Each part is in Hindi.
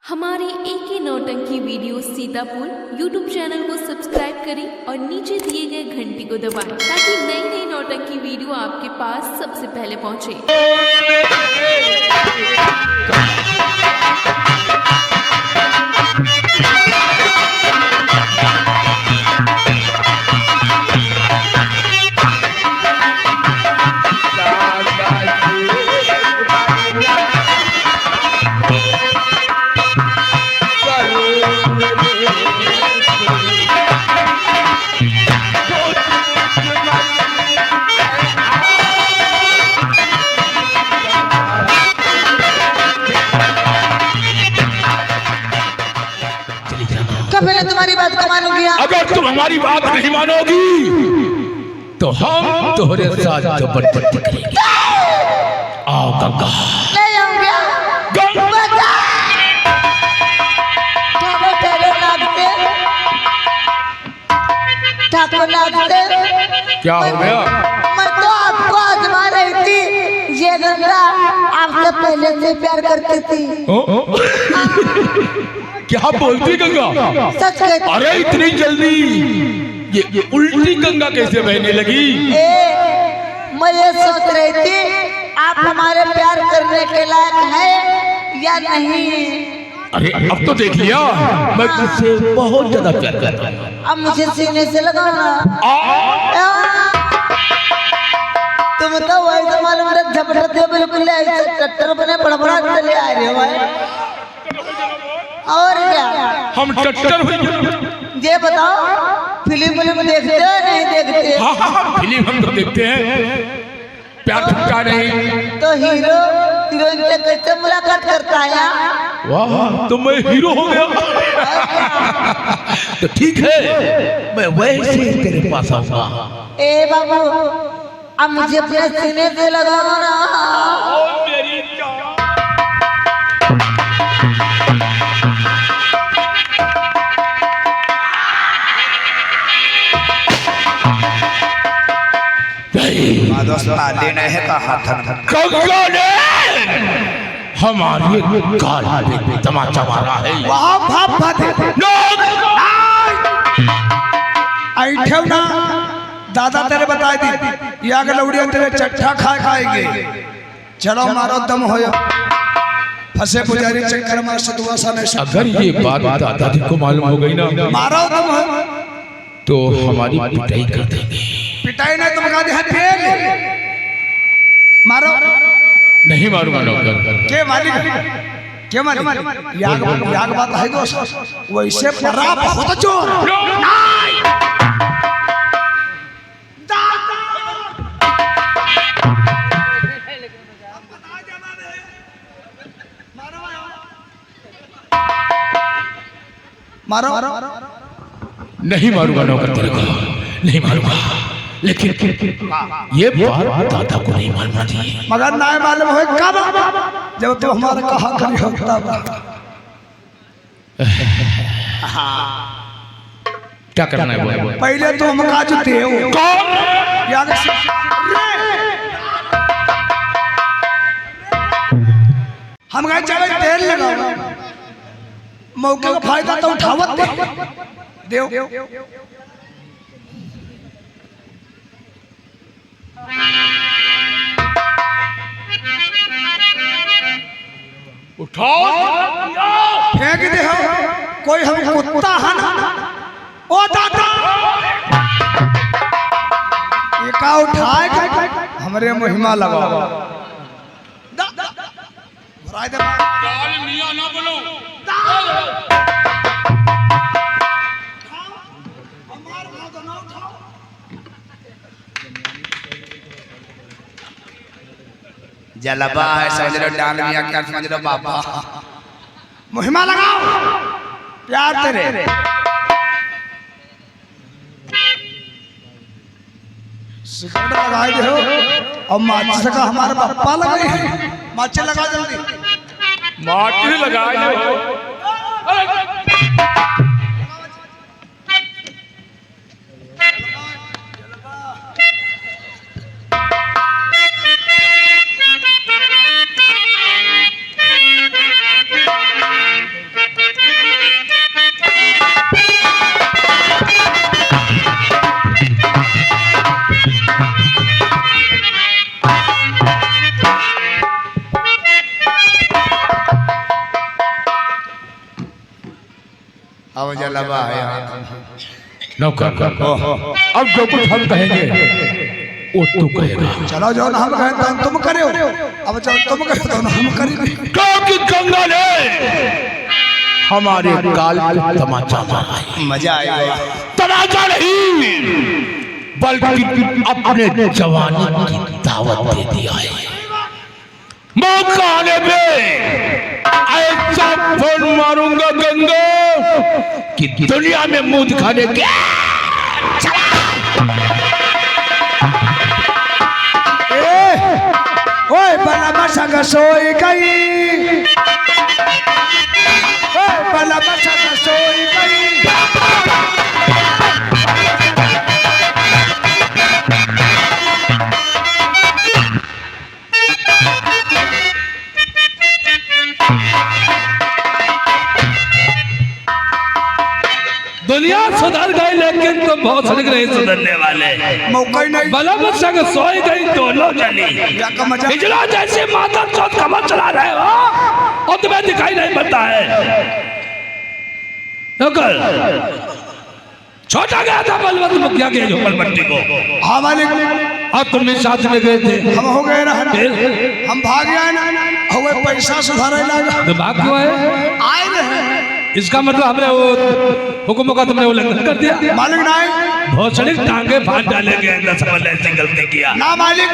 हमारे एक ही नौटंकी वीडियो सीतापुर यूट्यूब चैनल को सब्सक्राइब करें और नीचे दिए गए घंटी को दबाएं ताकि नई नई नौटंकी वीडियो आपके पास सबसे पहले पहुंचे। मैंने तुम्हारी बात को मानूंगी। अगर तुम हमारी बात नहीं मानोगी तो हम तुम्हारे साथ जबरदस्ती करेंगे। आओ गंगा। नहीं आऊंगी। गंगा ठाकुर नाचते क्या हो गया? मैं तो आपको आजमा रही थी। ये गंगा आपसे पहले से प्यार करती थी। क्या बोलती गंगा? सच कहती। अरे इतनी जल्दी ये उल्टी गंगा कैसे बहने लगी? मैं ये सोच रही थी आप हमारे प्यार करने के लायक है या नहीं। अरे अब तो देख लिया, मैं तुझसे बहुत ज्यादा प्यार करता हूँ। अब मुझे सीने से लगाना। तुम तो वही तो मालूम है झपटते बिल्कुल ऐसे टट्टर बने बड़बड़ा चले आ रहे हो। और क्या हम टट्टर हुए? ये बताओ फिल्म देखते हो नहीं देखते? हाँ, फिल्म हम तो देखते हैं। प्यार ठुका नहीं तो हीरो हीरोइन से कैसे मुलाकात करता है? वाह, तो मैं हीरो हो गया। तो ठीक है, मैं वैसे ही तेरे पास आऊंगा। ए बाबू अब मुझे अपने सीने से लगाओ ना। लेना है कहा था गंगा ने हमारे गाल पे तमाचा मारा है। ऐठव ना दादा तेरे बताए दी या लौड़िया तेरे चट्ठा खाएंगे। चलो मारो दम होया फंसे पुजारी चक्कर मार सतुआ सा नहीं। अगर ये बात दादाजी को मालूम हो गई ना, मारो दम हो तो हमारी पिटाई कर देंगे। पिटाई नहीं तुम कहा फेल मारो। नहीं मारूंगा नौकर। के मालिक के मालिक याग बात है दोस्त वैसे पराप होता चोर मारो नहीं मारूंगा नौकर तेरे को, नहीं मारूंगा। लेकिन ये बात दादा को नहीं मालूम चाहिए। मगर ना मालूम हो कब जब तू हमारा कहा करी हो तब। क्या करना है बोल? पहले तो हम का जुते हो कौन? याद से हम कहे चले तेल लगाओ मौके का फायदा तो उठावत देव। उठाओ फेंक दे हो कोई हम कुत्ता है ना। ओ दादा ये का उठाए हमरे महिमा लगाओ। भराए दे मियां ना बोलो। जलवा है समझ लो डाल मियां क्या समझ लो बाबा। महिमा लगाओ प्यार तेरे। सिगरेट लगाए दे हो और माचिस का हमारे पापा लगे हैं। माचिस लगा जल्दी। माटी लगाए दो। अब जलवा है नौकर अब जो कुछ हम कहेंगे वो तू कहेगा। चलो जो हम कहें तो तुम करे हो, अब जो तुम कहे तो हम करेंगे। क्योंकि गंगा ने हमारे काल पे तमाचा मारा है। मजा आएगा। तमाचा नहीं बल्कि अपने जवानी की दावत दे दिया है। मौका आने पे ऐसा फोन मारूंगा गंगा कि दुनिया में मुंह दिखाने के ओए बला संग सोई गई, ओए बला संग सोई गई। दुनिया सुधर गई लेकिन तुम बहुत सड़क नहीं सुधरने वाले। मौका ही नहीं। बलम संग सोई गई दोनों जनी। हिजड़ा जैसे माता चौथ कमर चला रहे हो और तुम्हें दिखाई नहीं पड़ता है। नौकर छोटा गया था बलवंत मुखिया के झोपड़ पट्टी को। हाँ मालिक। और तुम भी साथ में गए थे। हम हो गए ना, हम भाग गए ना। हुए पैसा सुधारे लगा तो भाग क्यों है? आए रहे। इसका मतलब हमने वो हुक्म का तुमने उल्लंघन कर दिया। मालिक नहीं, बहुत सारी टांगे फाड़ डालेंगे अंदर समझ ऐसी गलती किया ना मालिक।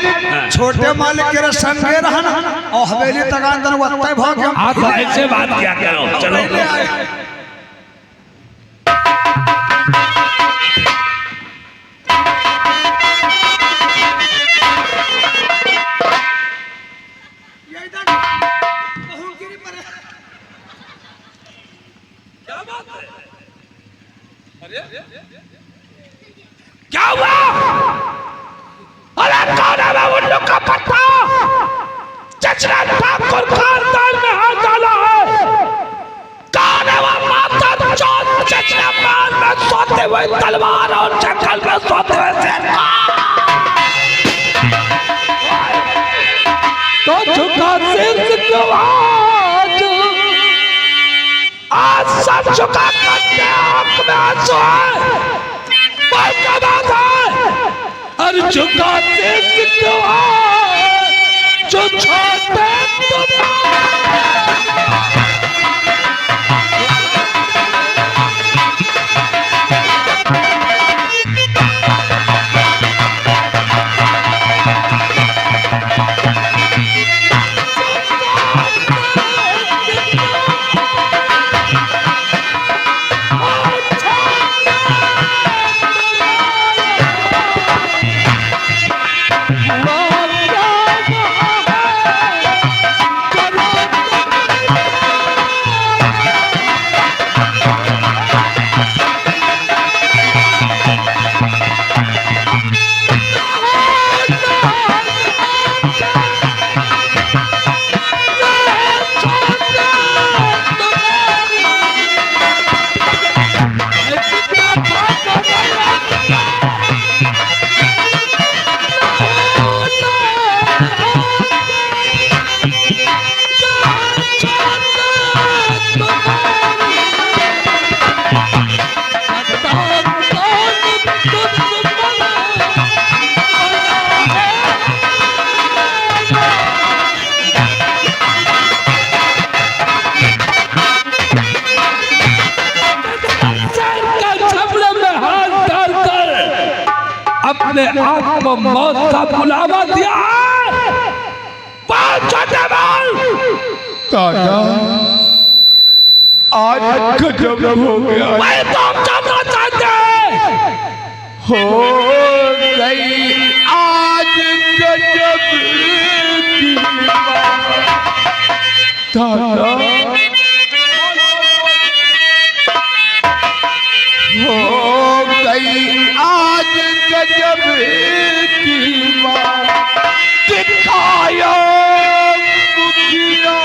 छोटे मालिक के संगे रहना और हवेली तक अंदर वत्ते भाग गए। हाँ तो ऐसे बात किया करो। चलो क्या हुआ? अरे कौन है वो उल्लू का पट्टा? चचरा ठाकुर खानदान में हाथ डाला है। कौन है वो माता चौथ चचरा माल में सोते हुए तलवार और जंगल में सोते हुए शेर का? तो झुका सिर आज सब झुका करते आंख में आंसू है। क्या बात है? अरे झुकाते क्यों जो छोटे अपने आप को मौत का बुलावा दिया है। छोटे बाल दादा आज गजब हो गया। मैं तो जानना चाहते हो गई आज गजब की बात। दादा हो गई आज गजब की बात। दिखाया मुखिया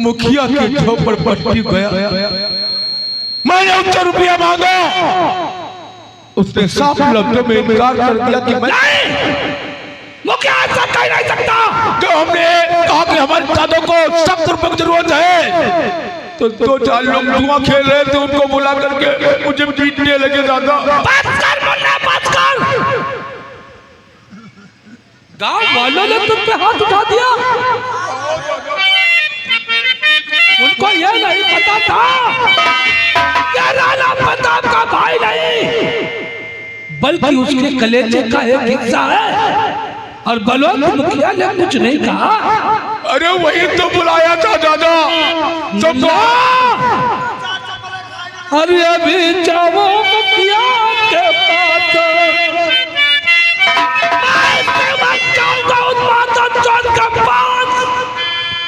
मुखिया के झोपड़पट्टी गया, मैंने उससे रुपया मांगा, उसने साफ लफ्जों में इनकार कर दिया कि मैं मुखिया ऐसा कह नहीं सकता। जो हमने कहा कि हमारे दादों को सख्त रुपये की जरूरत है, तो 2-4 लोग जुआ खेल रहे थे, उनको बुला करके मुझे पीटने लगे। दादा बात कर मुन्ना, बात कर। गांव वालों ने तुम पे हाथ उठा दिया, उनको यह नहीं पता था कि राणा प्रताप का भाई नहीं, बल्कि उसके कलेजे का एक हिस्सा है। और बलवंत मुखिया ने कुछ नहीं कहा। अरे वही तो बुलाया था दादा, समझो। अरे अभी जाओ मुखिया के पास,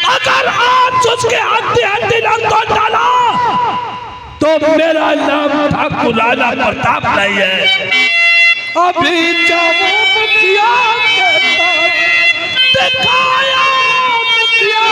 अगर आज उसके हड्डी लग डाला तो मेरा नाम ठाकुर राणा प्रताप नहीं है। अभी जाओ मुखिया के पास, दिखाया मुखिया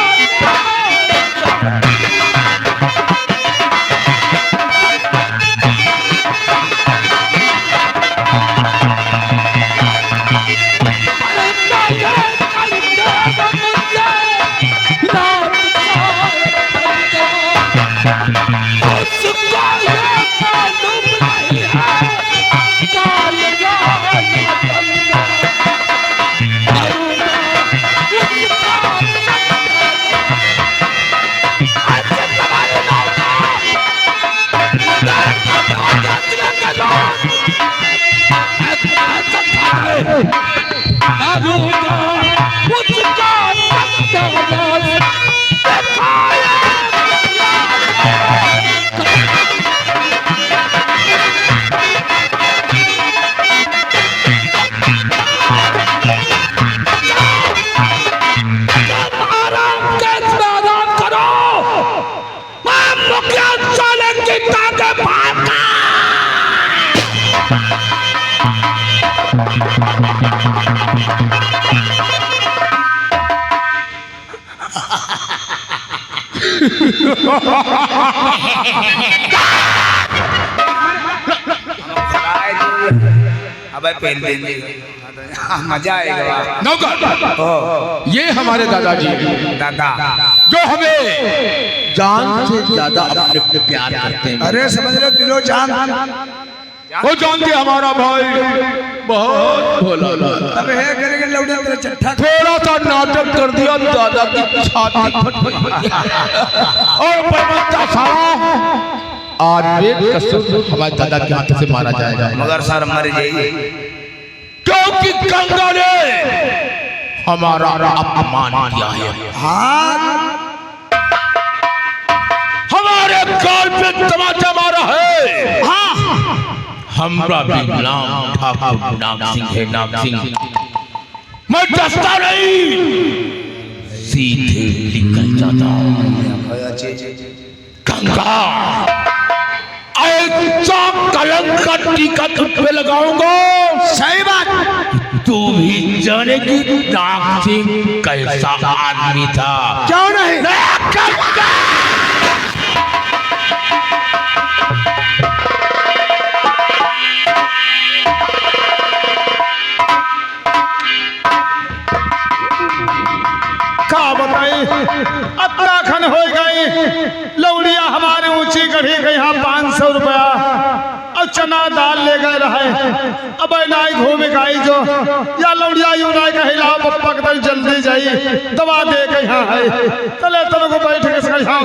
अबे पहन देंगे, मजा आएगा। नौकर, ये हमारे दादाजी दादा जो हमें जान से ज्यादा अपने पे प्यार करते हैं। अरे समझ लो दिलो जान, वो जानते हमारा भाई बहुत भोला। अबे है करेंगे लौड़े तेरा चट्टा। थोड़ा सा नाटक कर दिया, दादा की छाती फट गई। और परमता सारा आज वेद कसम हमारे दादा के हाथ से मारा जाएगा, मगर सर मर जाइए, क्योंकि गंगा ने हमारा अपमान किया है। हाँ हमारे गाल पे तमाचा मारा है। हाँ, हमारा भी नाम ठाकुर नाम सिंह है, नाम सिंह। मैं डरता नहीं, सीधे निकल जाता। गंगा ऐसा कलंक का टीका तुझ पे लगाऊंगा, सही बात। तू भी जानेगी नाग सिंह कैसा आदमी था। क्यों नहीं? का बताई उत्तराखंड हो गई, लौड़िया हमारे ऊंची गढ़ी गई, यहाँ 500 रुपया और चना दाल ले गए रहे। अब नाई घूम गई जो या लौड़िया यूं नाई कही लाओ पप्पा के तरफ जल्दी जाई, दवा दे गई यहाँ है। चले तब को बैठ के यहाँ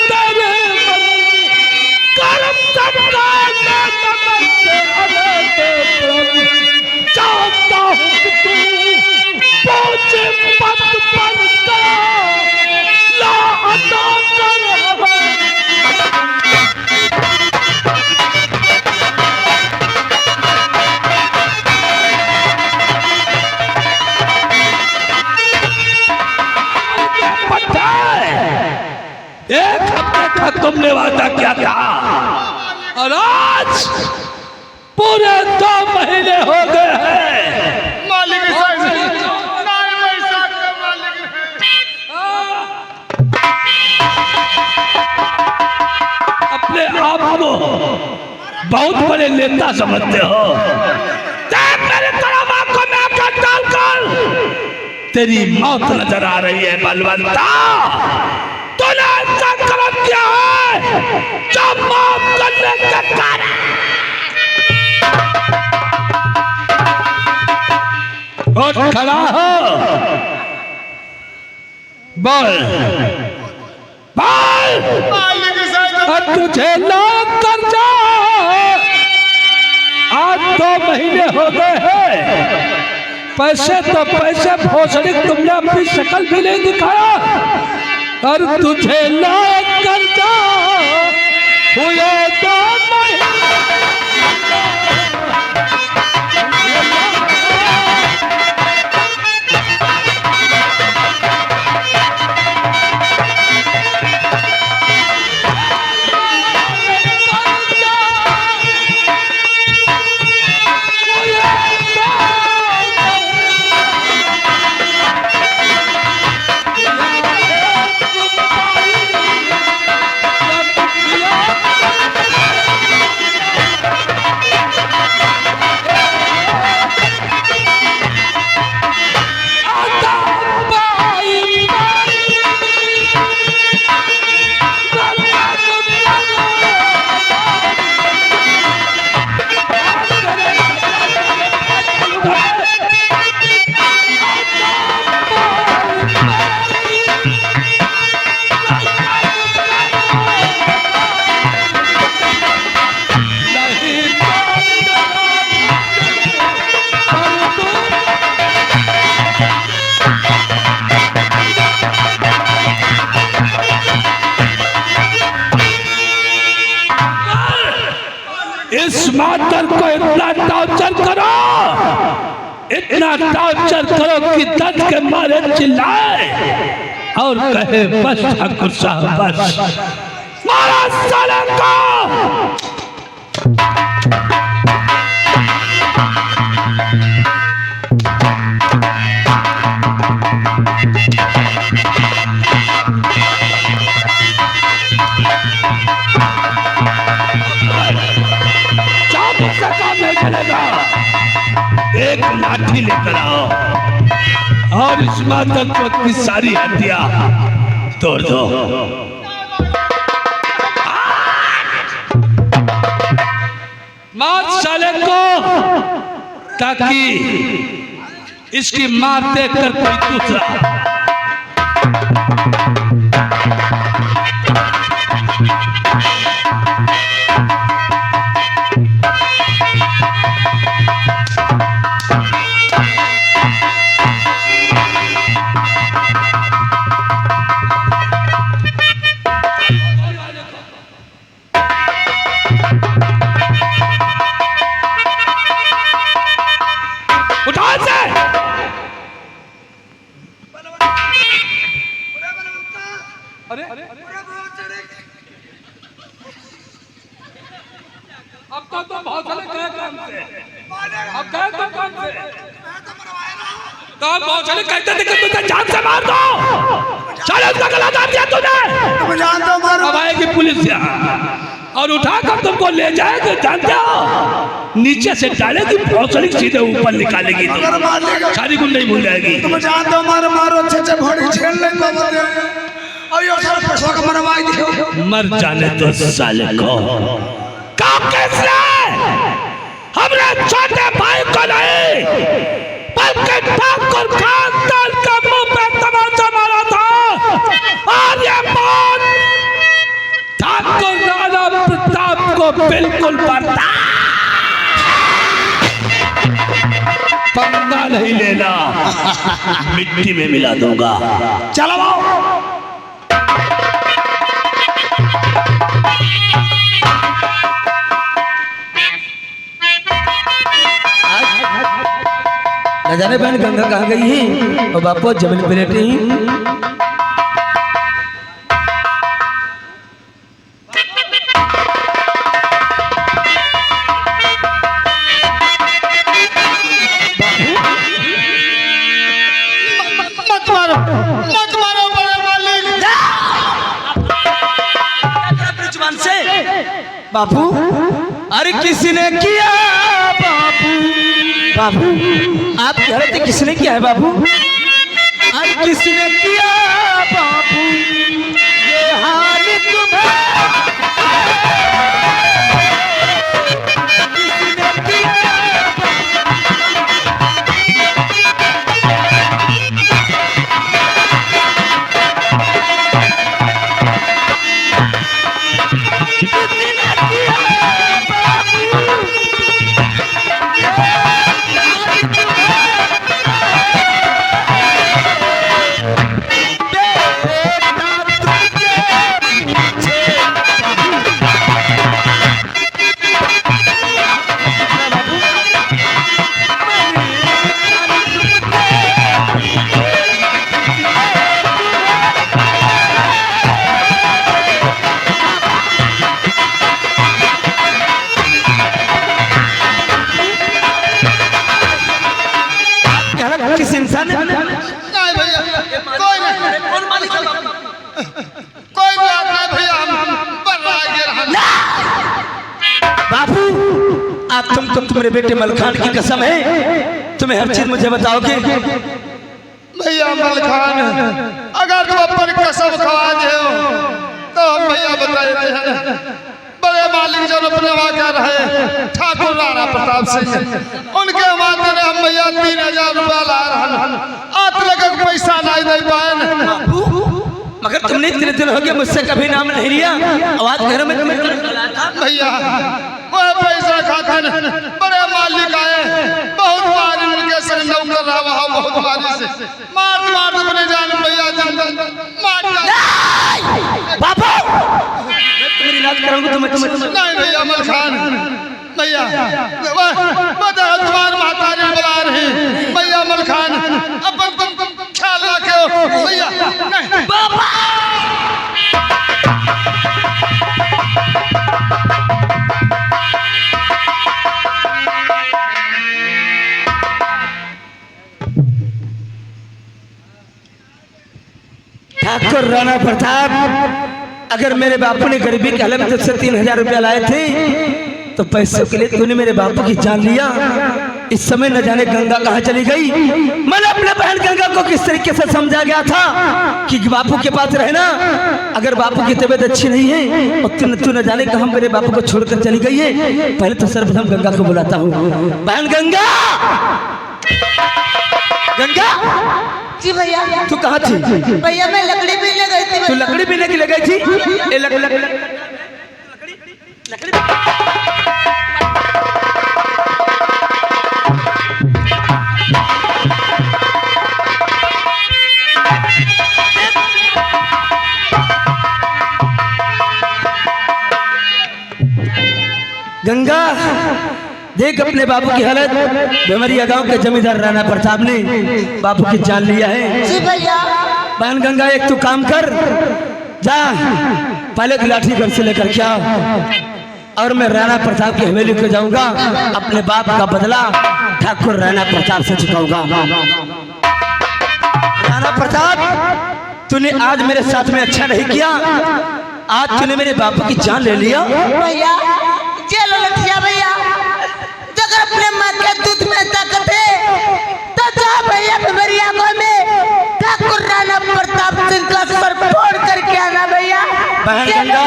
तेरे का तुमने वादा किया था और आज पूरे 2 महीने हो गए हैं। मालिक साहब नाय भाई साहब का मालिक अपने आप को बहुत बड़े नेता समझते हो। देख मेरे तरफ आंखों में आंखें डालकर तेरी मौत नजर आ रही है बलवंता। तूने ऐसा कर्म किया है जो माफ करने के कारण उठ खड़ा हो, बोल बोल। मालिक साहब और तुझे लौट कर जा। आज 2 महीने हो गए हैं, पैसे तो पैसे भोसड़ी तुमने अपनी शक्ल भी नहीं दिखाया और तुझे लौट कर जा। हुए 2 महीने इस मातर को इतना टॉर्चर करो, इतना टॉर्चर करो कि दर्द के मारे चिल्लाए और कहे बस ठाकुर साहब बस मारा साले को। एक लाठी लेकर आओ और इस मातक की सारी हड्डियां तोड़ दो। मार साले को ताकि इसकी मार देखकर कोई दूसरा कहते थे कि तुझे जान से मार दो। चलो उसका गला काट दिया तूने। जान दो मारो। अब आएगी पुलिस यहाँ और उठाकर तुमको ले जाएगी। जानते हो नीचे से डालेगी भौसड़ी सीधे ऊपर निकालेगी। तुम सारी गुंडे भूल जाएगी। तुम जान दो मारो मारो अच्छे भोड़ी छेड़ ले और ये सारा पैसा का मरवाई दियो। मर जाने तो साले को काम कैसे हमने छोटे भाई को नहीं बल्कि ठाकुर खानदान का मुंह पे तमाचा मारा था और ये मौत ठाकुर राणा प्रताप को बिल्कुल पता। पंगा नहीं लेना, मिट्टी में मिला दूंगा। चलो न जाने बहन गंगा कहाँ गई है और बापू जमीन पे लेटे ही। मत मारो बड़े मालिक। अपनी जुबान से बाबू, अरे किसी ने किया बाबू, बाबू आप कह रहे थे किसने किया है बाबू? अरे किसी ने किया बाबू ये हाल तुम्हें, किसी ने किया किस इंसान ने? नहीं भैया, कोई नहीं, कौन मालिक है बाबू? कोई बात नहीं भैया, हम बर्रागे बाबू आप तुम मेरे बेटे मलखान की कसम है, तुम्हें हर चीज मुझे बताओगे? भैया मलखान, अगर तुम अपन कसम खवा दे हो तो हम भैया बता देते हैं। बड़े मालिक जो अपने वाक़ा रहे ठाकुर राणा प्रताप सिंह, उनके माथे ने हम भैया 3000 रुपया ला रहे हैं। आज तक पैसा नहीं दे पाए। बाबू मगर तुमने इतने दिन हो गए मुझसे कभी नाम नहीं लिया, आवाज घर में तुम्हें भैया वो पैसा खाते बड़े मालिक आए, बहुत बार उनके संग नौकर रहा वहाँ, बहुत बार से मार मार अपने जान भैया मार बाबू मैं तुम्हारी इलाज कराऊंगा। तुम्हें नहीं भैया मलखान भैया, तुम्हारे महतारी बुला रही भैया मलखान, अपन तुम ख्याल रखो भैया। नहीं बाबा ठाकुर राणा प्रताप, अगर मेरे बापू ने गरीबी के हालत में तुझसे 3000 रुपया लाए थे तो पैसों के लिए तूने मेरे बापू की जान लिया। इस समय न जाने गंगा कहाँ चली गई। मैंने अपने बहन गंगा को किस तरीके से समझा गया था कि बापू के पास रहना, अगर बापू की तबीयत अच्छी नहीं है और तू न जाने कहाँ मेरे बापू को छोड़कर चली गई है। पहले तो सर्वप्रथम गंगा को बुलाता हूँ। बहन गंगा, गंगा जी भैया। तू कहाँ थी? भैया मैं लकड़ी पीने गई थी। तू लकड़ी पीने के लिए गई थी? ए लकड़ी गंगा देख अपने बाबू की हालत। बेमरिया गांव के जमींदार राणा प्रताप ने बापू की जान लिया है। जी भैया। बहन गंगा एक तू काम कर, जा पहले की लाठी घर से लेकर क्या, और मैं राणा प्रताप की हवेली को जाऊंगा, अपने बाप का बदला ठाकुर राणा प्रताप से चुकाऊंगा। राणा प्रताप तूने आज मेरे साथ में अच्छा नहीं किया, आज तूने मेरे बापू की जान ले लिया। भैया चलो लठिया भैया, अगर अपने माँ के दूध में ताकत है तो जा भैया बेमरिया गाँव में ठाकुर राणा प्रताप सिंह का सर फोड़ करके आना भैया। बहन गंगा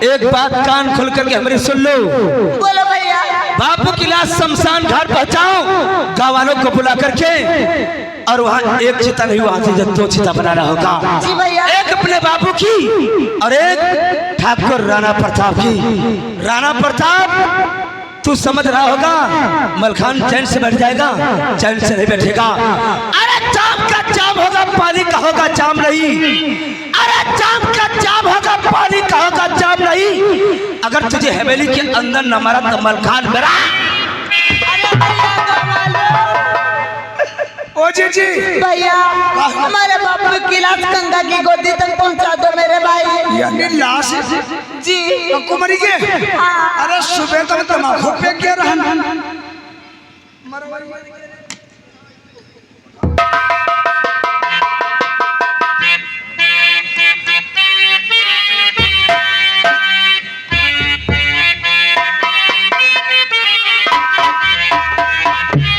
एक बात कान खोल करके हमारी सुन लो। बोलो भैया। बापू की लाश शमशान घाट पहुंचाओ गाँव वालों को बुला करके, और वहाँ एक चिता नहीं वहाँ से 2 चिता बनाना होगा। जी भैया। एक अपने बापू की और एक ठाकुर राणा प्रताप की। राणा प्रताप तू समझ रहा होगा मलखान चैन से बैठ जाएगा, चैन से नहीं बैठेगा। अरे जाम का जाम होगा, पानी का होगा जाम नहीं। अरे जाम का जाम होगा, पानी का होगा जाम नहीं। अगर तुझे हवेली के अंदर न मारा तो मलखान मेरा। ओ जी भैया हमारे बापू की लाश गंगा की गोदी तक पहुंचा दो मेरे भाई। यानी लाश जी कुमारी के? अरे सुबह तो तमाकू पे क्या रहना।